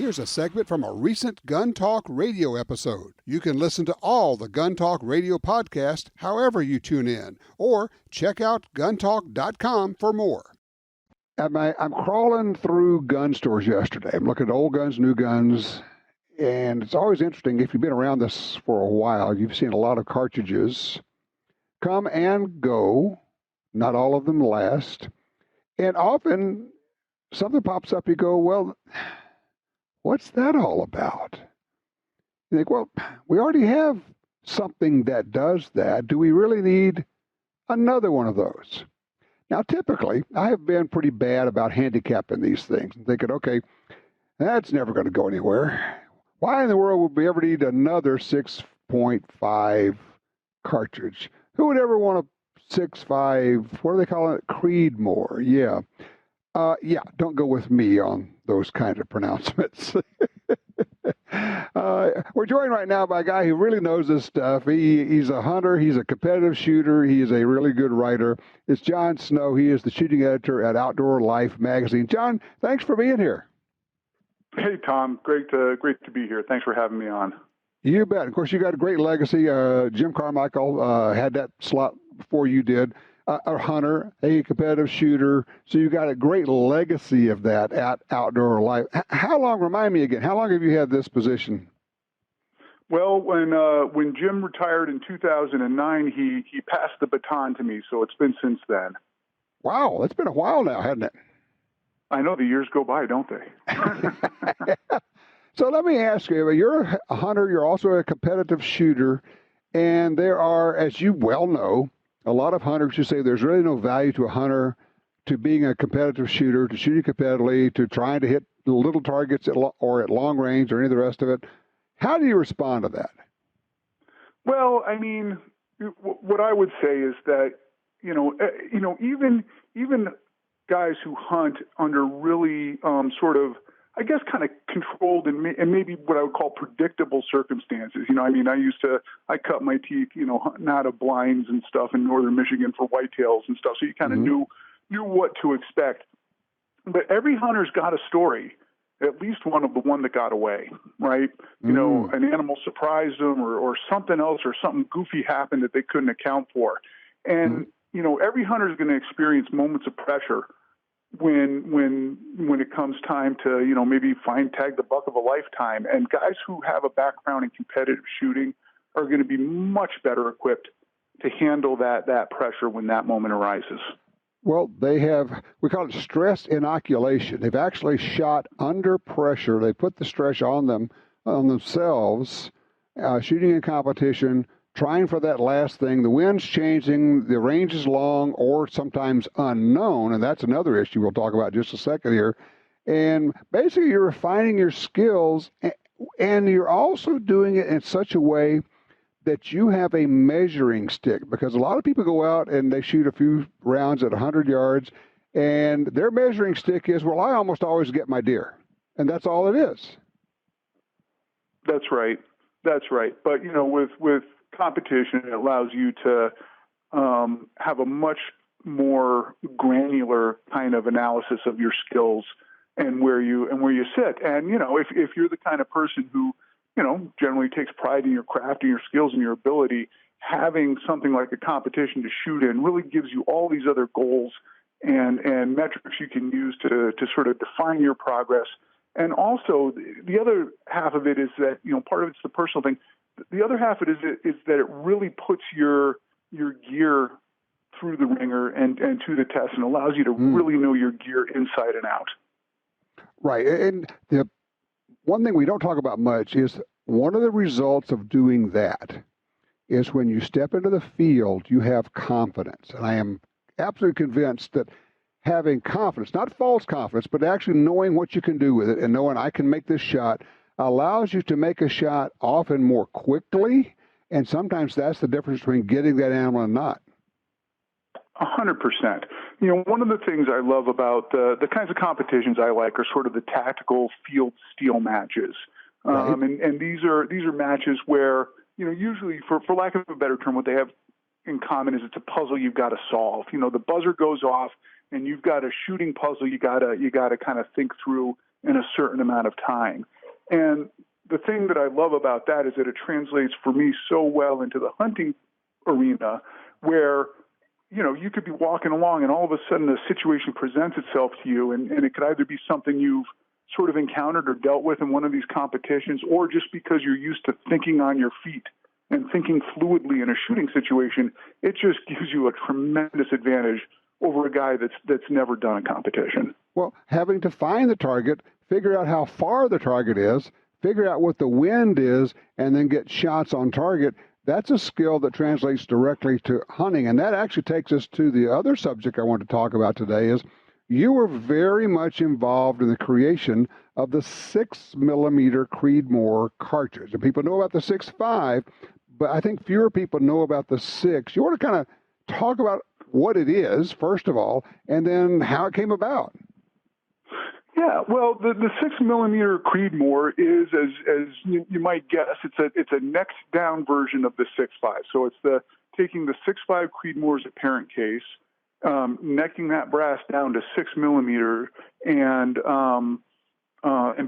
Here's a segment from a recent Gun Talk radio episode. You can listen to all the Gun Talk radio podcasts however you tune in, or check out guntalk.com for more. I'm crawling through gun stores yesterday. I'm looking at old guns, new guns, and it's always interesting. If you've been around this for a while, you've seen a lot of cartridges come and go. Not all of them last. And often something pops up, you go, well, what's that all about? You think, well, we already have something that does that. Do we really need another one of those? Now, typically, I have been pretty bad about handicapping these things and thinking, okay, that's never going to go anywhere. Why in the world would we ever need another 6.5 cartridge? Who would ever want a 6.5, what do they call it? Creedmoor, yeah. Don't go with me on those kind of pronouncements. We're joined right now by a guy who really knows this stuff. He's a hunter. He's a competitive shooter. He is a really good writer. It's Jon Snow. He is the shooting editor at Outdoor Life magazine. Jon, thanks for being here. Hey, Tom. Great to be here. Thanks for having me on. You bet. Of course, you got a great legacy. Jim Carmichael had that slot before you did. A hunter, a competitive shooter. So you got a great legacy of that at Outdoor Life. How long, remind me again, how long have you had this position? Well, when Jim retired in 2009, he passed the baton to me, so it's been since then. Wow, it's been a while now, hasn't it? I know, the years go by, don't they? So let me ask you, you're a hunter, you're also a competitive shooter, and there are, as you well know, a lot of hunters who say there's really no value to a hunter, to being a competitive shooter, to shooting competitively, to trying to hit little targets or at long range or any of the rest of it. How do you respond to that? Well, I mean, what I would say is that, even guys who hunt under really sort of, I guess, kind of controlled and maybe what I would call predictable circumstances. I cut my teeth, hunting out of blinds and stuff in northern Michigan for whitetails and stuff. So you kind of knew what to expect. But every hunter's got a story, at least one of the one that got away, right? An animal surprised them or something else or something goofy happened that they couldn't account for. And, every hunter is going to experience moments of pressure when it comes time to, maybe tag the buck of a lifetime. And guys who have a background in competitive shooting are going to be much better equipped to handle that pressure when that moment arises. Well, we call it stress inoculation. They've actually shot under pressure. They put the stress on themselves, shooting in competition, trying for that last thing. The wind's changing, the range is long or sometimes unknown, and that's another issue we'll talk about in just a second here. And basically, you're refining your skills, and you're also doing it in such a way that you have a measuring stick, because a lot of people go out and they shoot a few rounds at 100 yards, and their measuring stick is, well, I almost always get my deer, and that's all it is. That's right. But, with competition, it allows you to have a much more granular kind of analysis of your skills and where you sit. And, if you're the kind of person who, generally takes pride in your craft and your skills and your ability, having something like a competition to shoot in really gives you all these other goals and metrics you can use to sort of define your progress. And also the other half of it is that, part of it's the personal thing. The other half of it is that it really puts your gear through the ringer and to the test and allows you to really know your gear inside and out. Right. And the one thing we don't talk about much is one of the results of doing that is when you step into the field, you have confidence. And I am absolutely convinced that having confidence, not false confidence, but actually knowing what you can do with it and knowing I can make this shot allows you to make a shot often more quickly. And sometimes that's the difference between getting that animal and not. 100%. One of the things I love about the kinds of competitions I like are sort of the tactical field steel matches. Right. And these are matches where, usually for lack of a better term, what they have in common is it's a puzzle you've got to solve. The buzzer goes off and you've got a shooting puzzle you got to kind of think through in a certain amount of time. And the thing that I love about that is that it translates for me so well into the hunting arena, where, you know, you could be walking along and all of a sudden a situation presents itself to you, and it could either be something you've sort of encountered or dealt with in one of these competitions, or just because you're used to thinking on your feet and thinking fluidly in a shooting situation, it just gives you a tremendous advantage over a guy that's never done a competition. Well, having to find the target, figure out how far the target is, figure out what the wind is, and then get shots on target, that's a skill that translates directly to hunting. And that actually takes us to the other subject I want to talk about today is you were very much involved in the creation of the 6mm Creedmoor cartridge. And people know about the 6.5, but I think fewer people know about the 6. You want to kind of talk about what it is, first of all, and then how it came about. Yeah, well, the 6mm Creedmoor is, as you might guess, it's a next down version of the 6.5. So it's taking the 6.5 Creedmoor's apparent case, necking that brass down to 6mm, and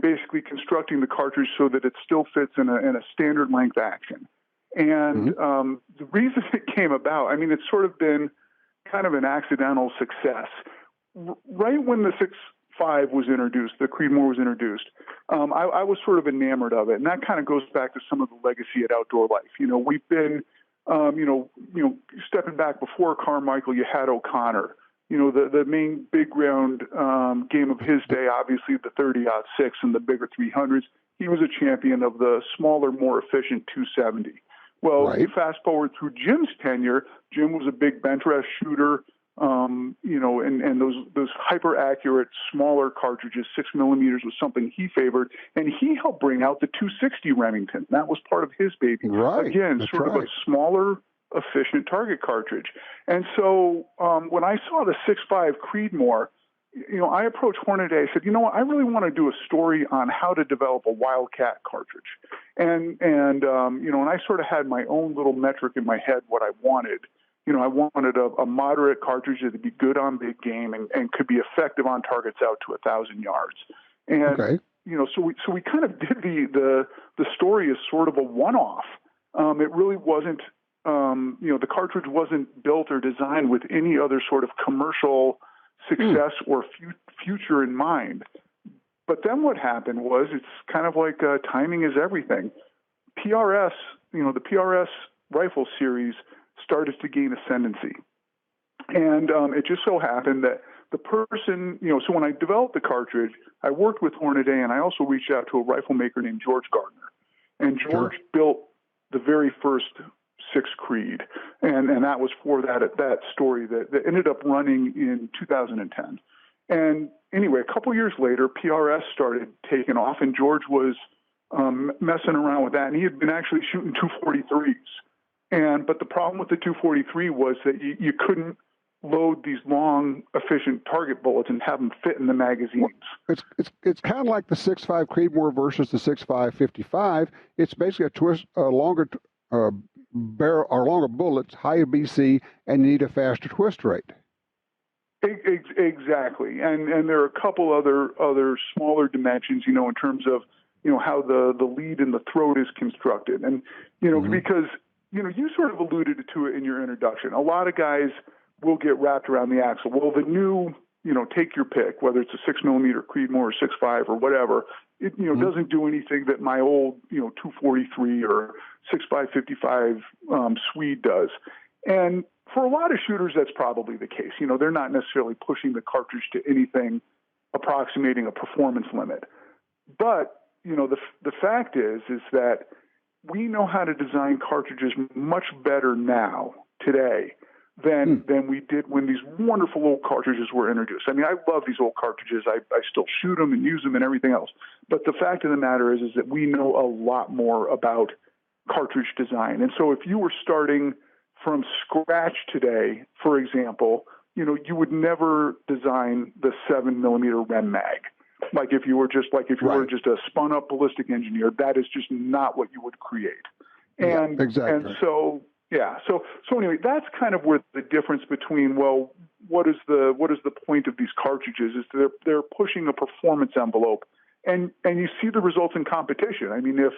basically constructing the cartridge so that it still fits in a standard length action. And the reason it came about, I mean, it's sort of been kind of an accidental success. Right when the 6.5 was introduced, the Creedmoor was introduced, I was sort of enamored of it. And that kind of goes back to some of the legacy at Outdoor Life. You know, we've been, stepping back before Carmichael, you had O'Connor. You know, the main big round game of his day, obviously the 30-06 and the bigger 300s. He was a champion of the smaller, more efficient 270. Well, right. You fast forward through Jim's tenure. Jim was a big bench rest shooter, and those hyper accurate, smaller cartridges, 6mm was something he favored, and he helped bring out the 260 Remington. That was part of his baby. Right. Again, That's sort right. of a smaller, efficient target cartridge. And so when I saw the 6.5 Creedmoor, you know, I approached Hornaday. I said, you know what, I really want to do a story on how to develop a Wildcat cartridge. And I sort of had my own little metric in my head what I wanted. You know, I wanted a moderate cartridge that would be good on big game and could be effective on targets out to 1,000 yards. And, okay. So we kind of did the story as sort of a one-off. It really wasn't, the cartridge wasn't built or designed with any other sort of commercial success or future in mind. But then what happened was, it's kind of like timing is everything. PRS, the PRS rifle series started to gain ascendancy. And it just so happened that the person, so when I developed the cartridge, I worked with Hornaday, and I also reached out to a rifle maker named George Gardner. And George built the very first 6 Creed, and that was for that story that ended up running in 2010. And anyway, a couple years later, PRS started taking off, and George was messing around with that, and he had been actually shooting 243s. But the problem with the 243 was that you couldn't load these long, efficient target bullets and have them fit in the magazines. It's kind of like the 6.5 Creedmoor versus the 6.5 55. It's basically a longer barrel or longer bullets, higher BC, and you need a faster twist rate. Exactly, and there are a couple other smaller dimensions, in terms of how the lead and the throat is constructed, and because you sort of alluded to it in your introduction. A lot of guys will get wrapped around the axle. Well, the new, take your pick, whether it's a 6mm Creedmoor or 6.5 or whatever, it doesn't do anything that my old 243 or 6.5 55 Swede does. And for a lot of shooters, that's probably the case. They're not necessarily pushing the cartridge to anything approximating a performance limit. But the fact is that we know how to design cartridges much better now, today, than we did when these wonderful old cartridges were introduced. I mean, I love these old cartridges. I still shoot them and use them and everything else. But the fact of the matter is that we know a lot more about cartridge design. And so if you were starting from scratch today, for example, you would never design the 7mm Rem mag. Like if you were just a spun up ballistic engineer, that is just not what you would create. And exactly. And so anyway, that's kind of where the difference between, well, what is the point of these cartridges is they're pushing a performance envelope and you see the results in competition. I mean, if,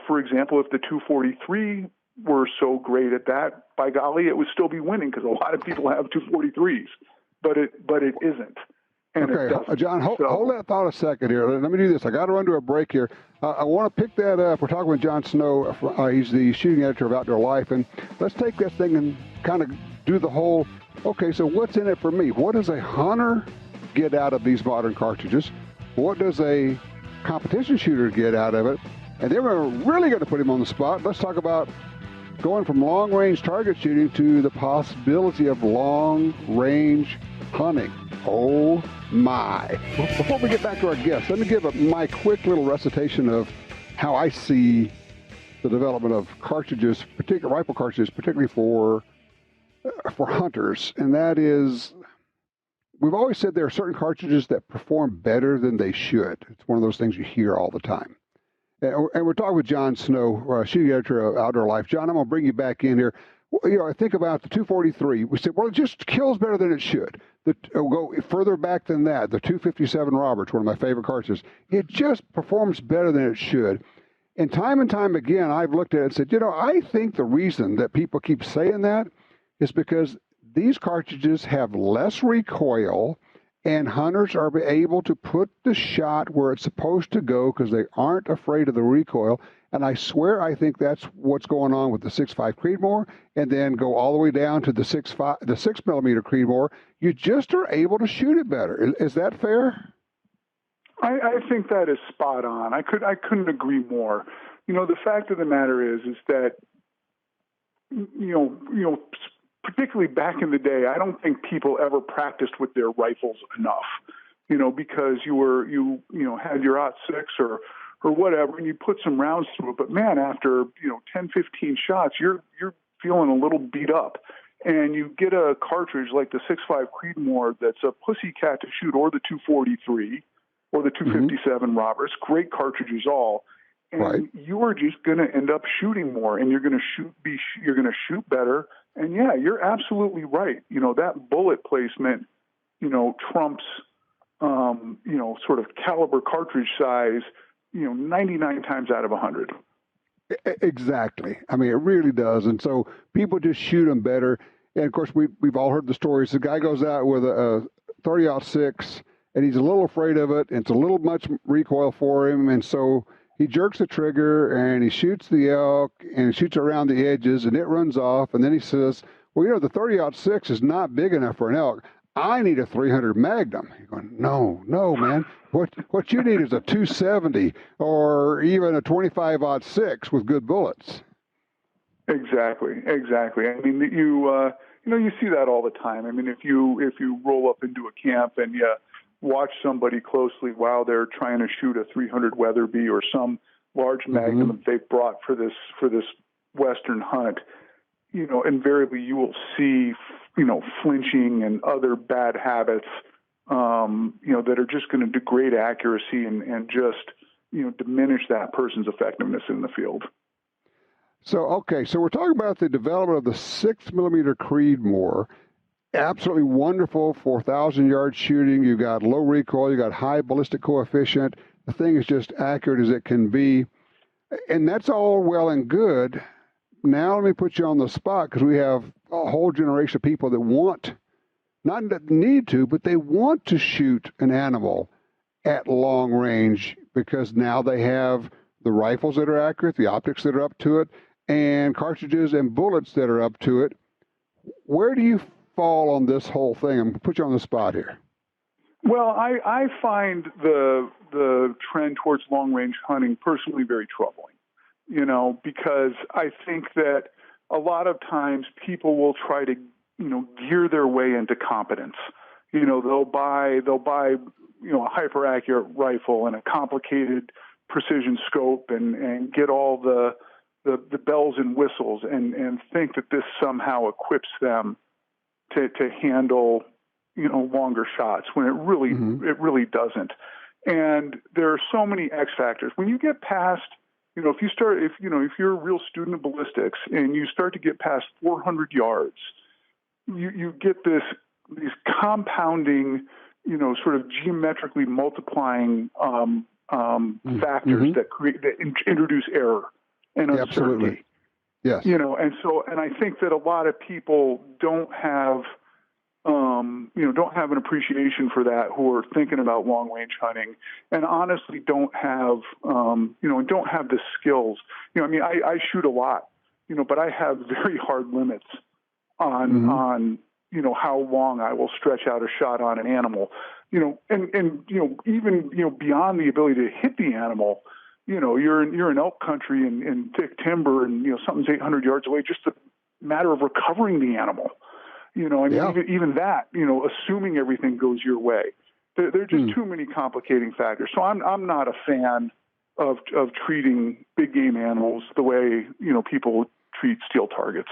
for example, if the 243 were so great at that, by golly, it would still be winning because a lot of people have 243s, but it isn't. And okay, John, hold that thought a second here. Let me do this. I got to run to a break here. I want to pick that up. We're talking with Jon Snow. He's the shooting editor of Outdoor Life, and let's take this thing and kind of do the whole. Okay, so what's in it for me? What does a hunter get out of these modern cartridges? What does a competition shooter get out of it? And then we're really going to put him on the spot. Let's talk about going from long-range target shooting to the possibility of long-range hunting. Oh my. Before we get back to our guests, let me give my quick little recitation of how I see the development of cartridges, particular rifle cartridges, particularly for hunters. And that is, we've always said there are certain cartridges that perform better than they should. It's one of those things you hear all the time. And we're talking with Jon Snow, shooting editor of Outdoor Life. John, I'm going to bring you back in here. I think about the 243. We said, well, it just kills better than it should. We'll go further back than that. The 257 Roberts, one of my favorite cartridges, it just performs better than it should. And time again, I've looked at it and said, I think the reason that people keep saying that is because these cartridges have less recoil, and hunters are able to put the shot where it's supposed to go because they aren't afraid of the recoil. And I swear I think that's what's going on with the 6.5 Creedmoor, and then go all the way down to the 6mm Creedmoor. You just are able to shoot it better. Is that fair? I think that is spot on. I couldn't agree more. The fact of the matter is that particularly back in the day, I don't think people ever practiced with their rifles enough. Because you had your .6 or whatever, and you put some rounds through it. But man, after 10, 15 shots, you're feeling a little beat up. And you get a cartridge like the 6.5 Creedmoor that's a pussycat to shoot, or the 243 or the 257 Roberts, great cartridges all. And right. You are just going to end up shooting more, and you're going to shoot better. And yeah, you're absolutely right. That bullet placement, trumps, sort of caliber cartridge size, 99 times out of 100. Exactly. I mean, it really does. And so people just shoot them better. And of course, we've all heard the stories. The guy goes out with a 30-06, and he's a little afraid of it. And it's a little much recoil for him. And so he jerks the trigger and he shoots the elk and shoots around the edges, and it runs off. And then he says, well, the 30-06 is not big enough for an elk. I need a 300 Magnum. You're going, no, man. What you need is a 270 or even a 25-06 with good bullets. Exactly. I mean, you see that all the time. I mean, if you roll up into a camp and you watch somebody closely while they're trying to shoot a 300 Weatherby or some large Magnum that they've brought for this Western hunt, invariably you will see, flinching and other bad habits, that are just going to degrade accuracy and just, diminish that person's effectiveness in the field. So we're talking about the development of the 6mm Creedmoor. Absolutely wonderful for 1,000-yard shooting. You got low recoil, you got high ballistic coefficient. The thing is just accurate as it can be. And that's all well and good. Now let me put you on the spot, because we have a whole generation of people that not need to, but they want to shoot an animal at long range, because now they have the rifles that are accurate, the optics that are up to it, and cartridges and bullets that are up to it. Where do you fall on this whole thing? I'm going to put you on the spot here. Well, I find the trend towards long-range hunting personally very troubling, because I think that a lot of times people will try to, gear their way into competence. They'll buy a hyper-accurate rifle and a complicated precision scope and get all the bells and whistles and think that this somehow equips them to handle, longer shots, when it really doesn't. And there are so many X factors. When you get past, if you're a real student of ballistics and you start to get past 400 yards, you get these compounding, sort of geometrically multiplying factors that introduce error and uncertainty. Absolutely. Yes. And I think that a lot of people don't have an appreciation for that, who are thinking about long range hunting, and honestly don't have the skills. I shoot a lot, but I have very hard limits on how long I will stretch out a shot on an animal, and even beyond the ability to hit the animal. You're in elk country in thick timber, and something's 800 yards away. Just a matter of recovering the animal. Even that, assuming everything goes your way, there are just too many complicating factors. So I'm not a fan of treating big game animals the way people treat steel targets.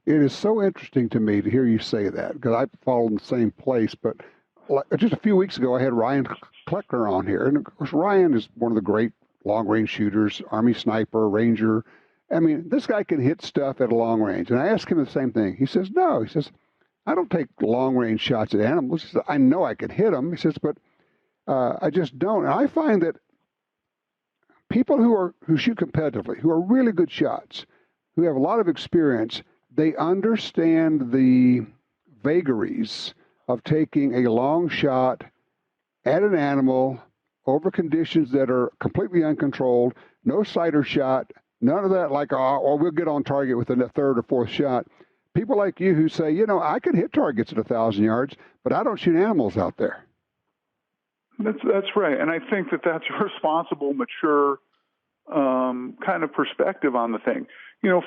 It is so interesting to me to hear you say that, because I fall in the same place. But just a few weeks ago, I had Ryan Kleckner on here, and of course Ryan is one of the great long-range shooters, Army sniper, ranger. I mean, this guy can hit stuff at a long range. And I asked him the same thing. He says, no. He says, I don't take long-range shots at animals. He says, I know I can hit them. He says, but I just don't. And I find that people who shoot competitively, who are really good shots, who have a lot of experience, they understand the vagaries of taking a long shot at an animal over conditions that are completely uncontrolled, no sight or shot, none of that like, we'll get on target with the third or fourth shot. People like you who say, I can hit targets at 1,000 yards, but I don't shoot animals out there. That's right. And I think that's a responsible, mature kind of perspective on the thing.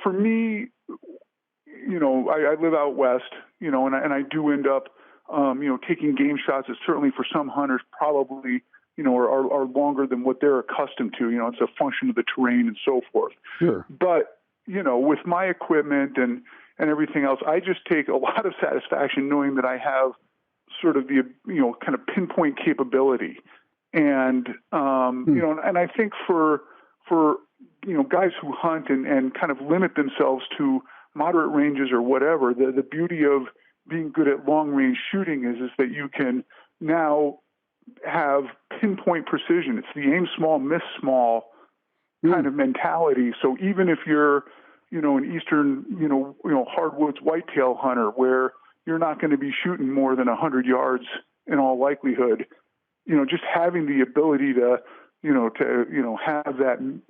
For me, I live out west, and I do end up, taking game shots that certainly for some hunters probably, are longer than what they're accustomed to. It's a function of the terrain and so forth. Sure. But, with my equipment and everything else, I just take a lot of satisfaction knowing that I have sort of the, kind of pinpoint capability. And, and I think for guys who hunt and kind of limit themselves to moderate ranges or whatever, the beauty of being good at long range shooting is that you can now have pinpoint precision. It's the aim small, miss small kind of mentality. So even if you're, an eastern, hardwoods whitetail hunter where you're not going to be shooting more than 100 yards in all likelihood, just having the ability to have that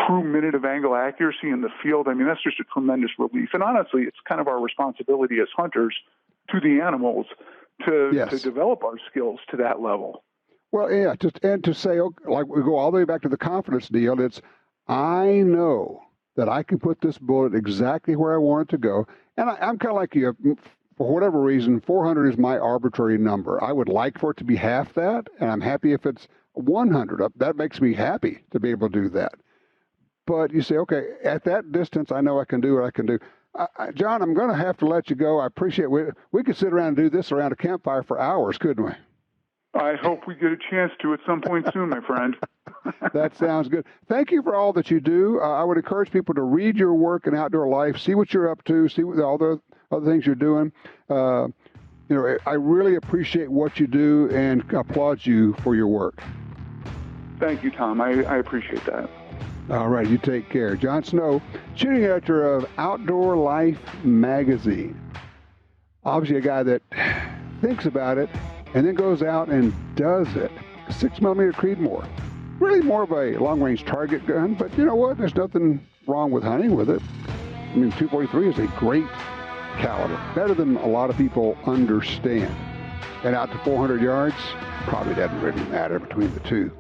true minute of angle accuracy in the field, that's just a tremendous relief. And honestly, it's kind of our responsibility as hunters to the animals to develop our skills to that level. Well, yeah, and to say, like we go all the way back to the confidence deal, it's, I know that I can put this bullet exactly where I want it to go. And I'm kind of like you. For whatever reason, 400 is my arbitrary number. I would like for it to be half that, and I'm happy if it's 100. That makes me happy to be able to do that. But you say, okay, at that distance, I know I can do what I can do. Jon, I'm going to have to let you go. I appreciate it. We could sit around and do this around a campfire for hours, couldn't we? I hope we get a chance to at some point soon, my friend. That sounds good. Thank you for all that you do. I would encourage people to read your work in outdoor life, see what you're up to, see what all the other things you're doing. I really appreciate what you do and applaud you for your work. Thank you, Tom. I appreciate that. All right, you take care. Jon Snow, shooting editor of Outdoor Life magazine. Obviously a guy that thinks about it and then goes out and does it. 6mm Creedmoor. Really more of a long-range target gun, but you know what? There's nothing wrong with hunting with it. 243 is a great caliber, better than a lot of people understand. And out to 400 yards, probably doesn't really matter between the two.